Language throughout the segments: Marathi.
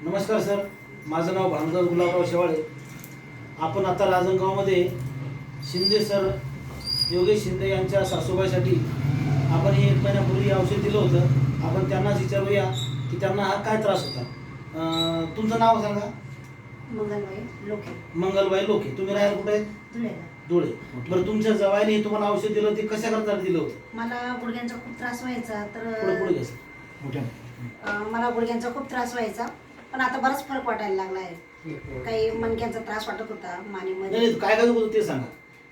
नमस्कार सर, माझं नाव भानुदास गुलाबराव शेवाळे. आपण आता राजनगावमध्ये शिंदे सर, योगेश शिंदे यांच्या सासूबाईसाठी आपण हे 1 महिन्यापूर्वी औषध दिलं होतं. आपण त्यांनाच विचारूया की त्यांना हा काय त्रास होता. तुमचं नाव सांगा. मंगलबाई लोके. मंगलबाई लोके. तुम्ही राहायला कुठे आहे? धुळ्याला. धुळे. बरं, तुमच्या जवाईने तुम्हाला औषध दिलं ते कशा करता दिलं होतं? मला गुडघ्यांचा खूप त्रास व्हायचा पुढे पुढे तर घ्यायचं मोठ्याने. मला गुडघ्यांचा खूप त्रास व्हायचा, पण आता बराच फरक वाटायला लागला आहे. काही मणक्यांचा त्रास वाटत होता, मानेमध्ये नाही, काय काय दुखत होतं ते सांगा.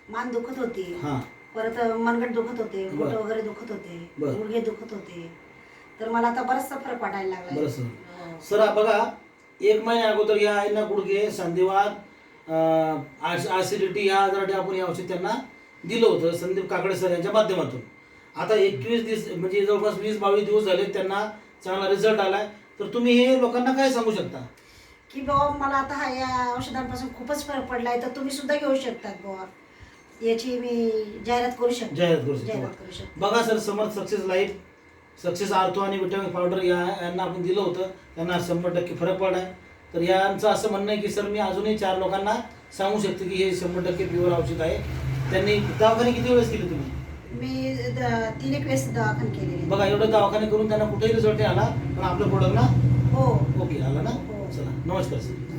मान दुखत होती, हां, परत मनगट दुखत होते, बरं. बोट वगैरे दुखत होते, बरं. गुडघे दुखत होते. तर मला आता बराचसा फरक वाटायला लागला बरं आहे. सर. हो. सर बघा, 1 महिन्या अगोदर या आईंना गुडघे, संधिवात, ॲसिडिटी ह्या आजारासाठी आपण हे औषध त्यांना दिलं होतं संदीप काकडे सर यांच्या माध्यमातून. आता 21 दिवस म्हणजे जवळपास 20-22 दिवस झाले, त्यांना चांगला रिझल्ट आलाय. तर तुम्ही हे लोकांना काय सांगू शकता? की बाबा मला आता या औषधांपासून खूपच फरक पडलाय, तर तुम्ही सुद्धा घेऊ शकतात बाबा. याची मी जाहिरात करू शकतो. जाहिरात करू शकतो. जाहिरात करू शकतो. बघा सर, समर्थ सक्सेस लाईफ, सक्सेस आर्थो आणि विटामिन पावडर यांना आपण दिलं होतं, त्यांना 100% फरक पडलाय. तर यांचं असं म्हणणं आहे की सर मी अजूनही 4 लोकांना सांगू शकते की हे 100% प्युअर औषध आहे. त्यांनी दवाखाने किती वेळेस केले तुम्ही? मी 3 वेळेस दवाखाने केलेले. बघा, एवढे दवाखाने करून त्यांना कुठेही रिझल्ट नाही आला, पण आपलं प्रोडक्ट ना हो. ओके आला ना. हो. चला, नमस्कार सर.